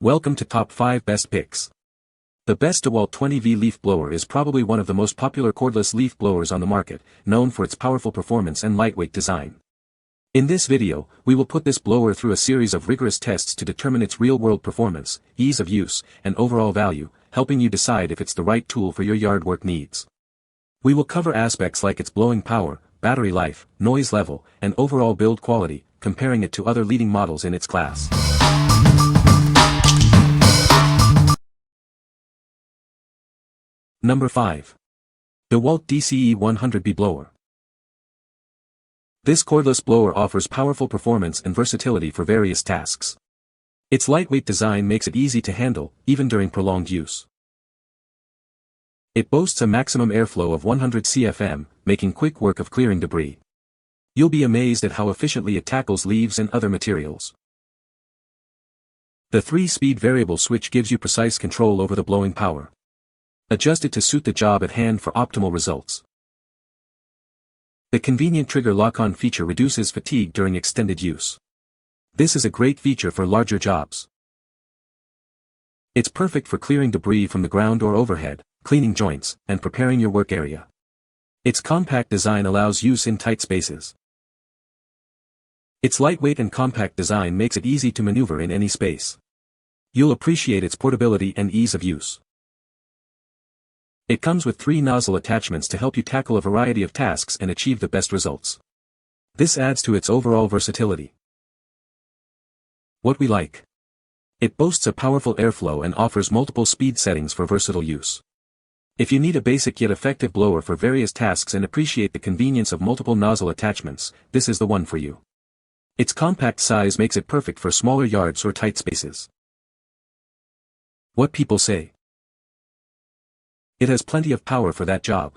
Welcome to Top 5 Best Picks. The best Dewalt 20V leaf blower is probably one of the most popular cordless leaf blowers on the market, known for its powerful performance and lightweight design. In this video, we will put this blower through a series of rigorous tests to determine its real-world performance, ease of use, and overall value, helping you decide if it's the right tool for your yard work needs. We will cover aspects like its blowing power, battery life, noise level, and overall build quality, comparing it to other leading models in its class. Number 5. Dewalt DCE 100B Blower. This cordless blower offers powerful performance and versatility for various tasks. Its lightweight design makes it easy to handle, even during prolonged use. It boasts a maximum airflow of 100 cfm, making quick work of clearing debris. You'll be amazed at how efficiently it tackles leaves and other materials. The 3-speed variable switch gives you precise control over the blowing power. Adjust it to suit the job at hand for optimal results. The convenient trigger lock-on feature reduces fatigue during extended use. This is a great feature for larger jobs. It's perfect for clearing debris from the ground or overhead, cleaning joints, and preparing your work area. Its compact design allows use in tight spaces. Its lightweight and compact design makes it easy to maneuver in any space. You'll appreciate its portability and ease of use. It comes with 3 nozzle attachments to help you tackle a variety of tasks and achieve the best results. This adds to its overall versatility. What we like. It boasts a powerful airflow and offers multiple speed settings for versatile use. If you need a basic yet effective blower for various tasks and appreciate the convenience of multiple nozzle attachments, this is the one for you. Its compact size makes it perfect for smaller yards or tight spaces. What people say. It has plenty of power for that job.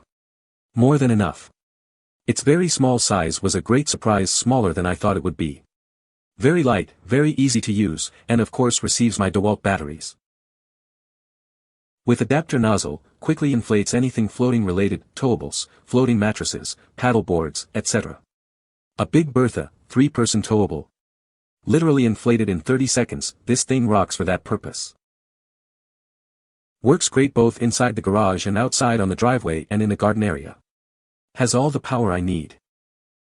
More than enough. Its very small size was a great surprise, smaller than I thought it would be. Very light, very easy to use, and of course receives my Dewalt batteries. With adapter nozzle, quickly inflates anything floating related, towables, floating mattresses, paddle boards, etc. A big Bertha, 3-person towable. Literally inflated in 30 seconds, this thing rocks for that purpose. Works great both inside the garage and outside on the driveway and in the garden area. Has all the power I need.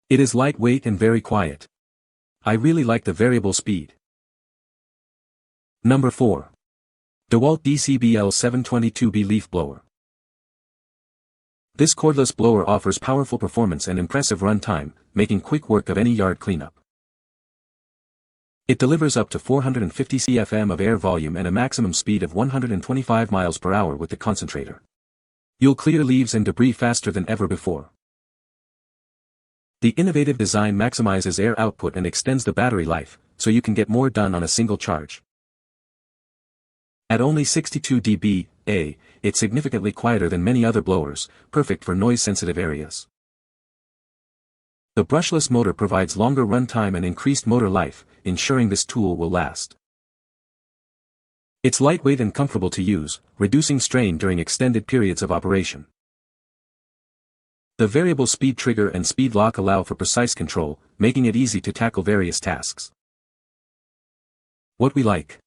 It is lightweight and very quiet. I really like the variable speed. Number 4. Dewalt DCBL 722B Leaf Blower. This cordless blower offers powerful performance and impressive run time, making quick work of any yard cleanup. It delivers up to 450 cfm of air volume and a maximum speed of 125 miles per hour with the concentrator. You'll clear leaves and debris faster than ever before. The innovative design maximizes air output and extends the battery life, so you can get more done on a single charge. At only 62 dBA, it's significantly quieter than many other blowers, perfect for noise-sensitive areas. The brushless motor provides longer runtime and increased motor life, ensuring this tool will last. It's lightweight and comfortable to use, reducing strain during extended periods of operation. The variable speed trigger and speed lock allow for precise control, making it easy to tackle various tasks. What we like.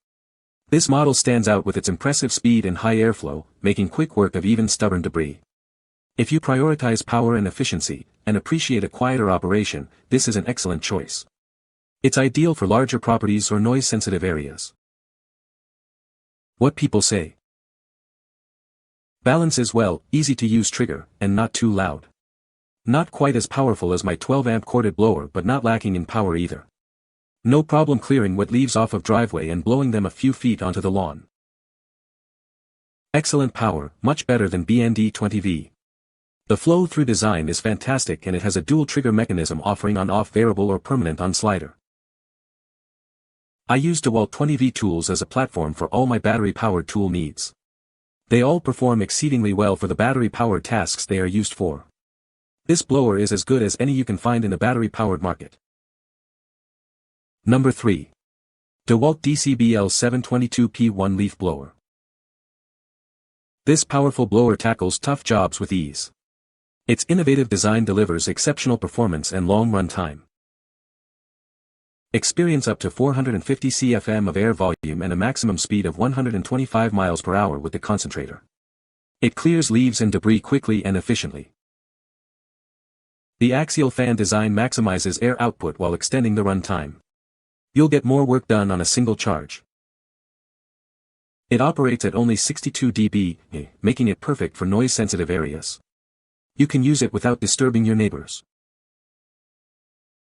This model stands out with its impressive speed and high airflow, making quick work of even stubborn debris. If you prioritize power and efficiency, and appreciate a quieter operation, this is an excellent choice. It's ideal for larger properties or noise-sensitive areas. What people say. Balances well, easy to use trigger, and not too loud. Not quite as powerful as my 12-amp corded blower, but not lacking in power either. No problem clearing wet leaves off of driveway and blowing them a few feet onto the lawn. Excellent power, much better than Dewalt 20V. The flow-through design is fantastic and it has a dual trigger mechanism offering on-off variable or permanent on slider. I use Dewalt 20V tools as a platform for all my battery-powered tool needs. They all perform exceedingly well for the battery-powered tasks they are used for. This blower is as good as any you can find in the battery-powered market. Number 3. Dewalt DCBL 722P1 Leaf Blower. This powerful blower tackles tough jobs with ease. Its innovative design delivers exceptional performance and long run time. Experience up to 450 cfm of air volume and a maximum speed of 125 miles per hour with the concentrator. It clears leaves and debris quickly and efficiently. The axial fan design maximizes air output while extending the run time. You'll get more work done on a single charge. It operates at only 62 dB, making it perfect for noise-sensitive areas. You can use it without disturbing your neighbors.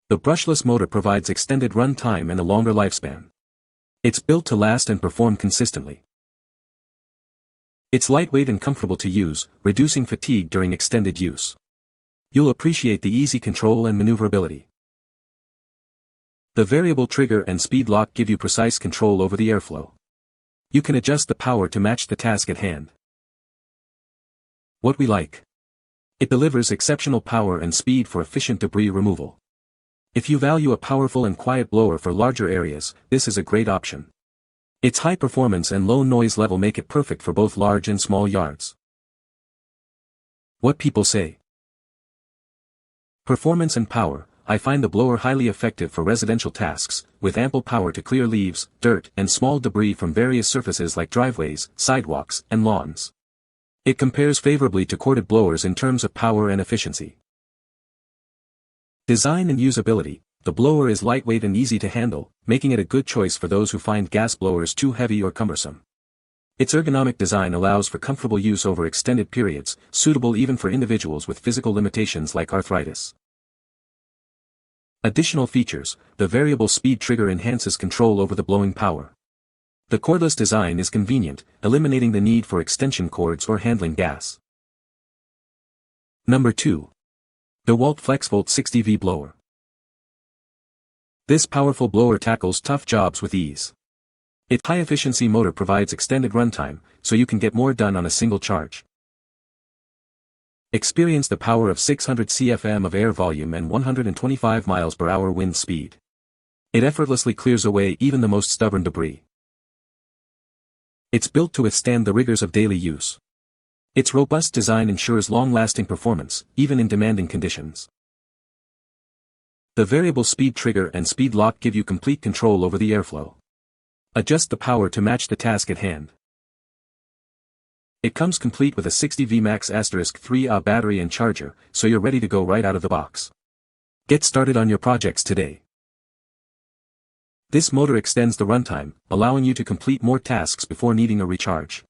The brushless motor provides extended run time and a longer lifespan. It's built to last and perform consistently. It's lightweight and comfortable to use, reducing fatigue during extended use. You'll appreciate the easy control and maneuverability. The variable trigger and speed lock give you precise control over the airflow. You can adjust the power to match the task at hand. What we like. It delivers exceptional power and speed for efficient debris removal. If you value a powerful and quiet blower for larger areas, this is a great option. Its high performance and low noise level make it perfect for both large and small yards. What people say. Performance and power. I find the blower highly effective for residential tasks, with ample power to clear leaves, dirt, and small debris from various surfaces like driveways, sidewalks, and lawns. It compares favorably to corded blowers in terms of power and efficiency. Design and usability. The blower is lightweight and easy to handle, making it a good choice for those who find gas blowers too heavy or cumbersome. Its ergonomic design allows for comfortable use over extended periods, suitable even for individuals with physical limitations like arthritis. Additional features. The variable speed trigger enhances control over the blowing power. The cordless design is convenient, eliminating the need for extension cords or handling gas. Number 2. Dewalt FLEXVOLT 60V blower. This powerful blower tackles tough jobs with ease. Its high-efficiency motor provides extended runtime, so you can get more done on a single charge. Experience the power of 600 cfm of air volume and 125 miles per hour wind speed. It effortlessly clears away even the most stubborn debris. It's built to withstand the rigors of daily use. Its robust design ensures long-lasting performance, even in demanding conditions. The variable speed trigger and speed lock give you complete control over the airflow. Adjust the power to match the task at hand. It comes complete with a 60V Max *3Ah battery and charger, so you're ready to go right out of the box. Get started on your projects today. This motor extends the runtime, allowing you to complete more tasks before needing a recharge.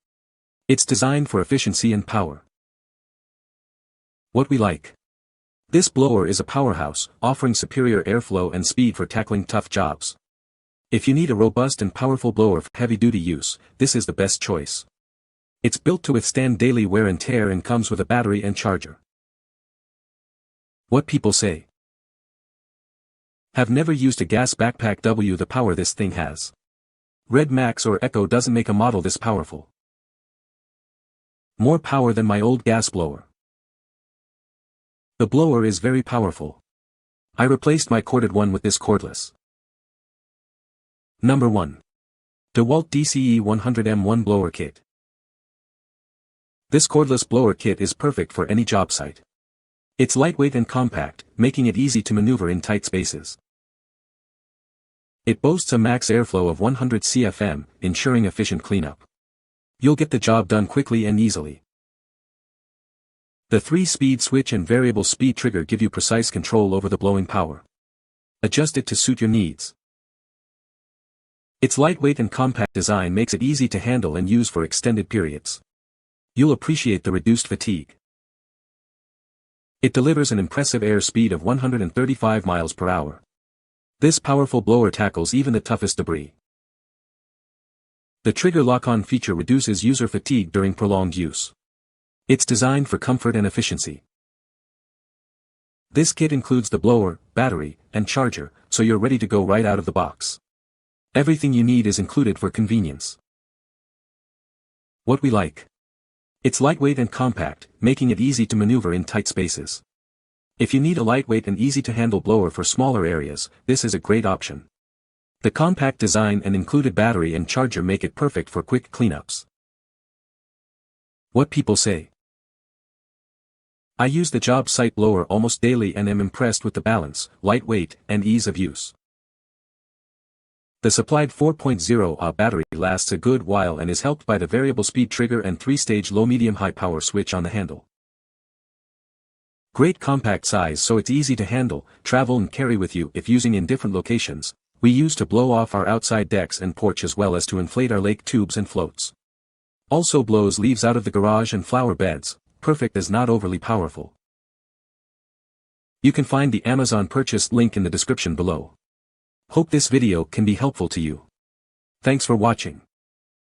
It's designed for efficiency and power. What we like. This blower is a powerhouse, offering superior airflow and speed for tackling tough jobs. If you need a robust and powerful blower for heavy-duty use, this is the best choice. It's built to withstand daily wear and tear and comes with a battery and charger. What people say. Have never used a gas backpack. The power this thing has. Red Max or Echo doesn't make a model this powerful. More power than my old gas blower. The blower is very powerful. I replaced my corded one with this cordless. Number 1. Dewalt DCE 100M1 Blower Kit. This cordless blower kit is perfect for any job site. It's lightweight and compact, making it easy to maneuver in tight spaces. It boasts a max airflow of 100 cfm, ensuring efficient cleanup. You'll get the job done quickly and easily. The 3-speed switch and variable speed trigger give you precise control over the blowing power. Adjust it to suit your needs. Its lightweight and compact design makes it easy to handle and use for extended periods. You'll appreciate the reduced fatigue. It delivers an impressive air speed of 135 miles per hour. This powerful blower tackles even the toughest debris. The trigger lock-on feature reduces user fatigue during prolonged use. It's designed for comfort and efficiency. This kit includes the blower, battery, and charger, so you're ready to go right out of the box. Everything you need is included for convenience. What we like. It's lightweight and compact, making it easy to maneuver in tight spaces. If you need a lightweight and easy-to-handle blower for smaller areas, this is a great option. The compact design and included battery and charger make it perfect for quick cleanups. What people say. I use the job site blower almost daily and am impressed with the balance, lightweight, and ease of use. The supplied 4.0Ah battery lasts a good while and is helped by the variable speed trigger and 3-stage low-medium-high power switch on the handle. Great compact size so it's easy to handle, travel and carry with you if using in different locations. We use to blow off our outside decks and porch as well as to inflate our lake tubes and floats. Also blows leaves out of the garage and flower beds, perfect as not overly powerful. You can find the Amazon purchase link in the description below. Hope this video can be helpful to you. Thanks for watching.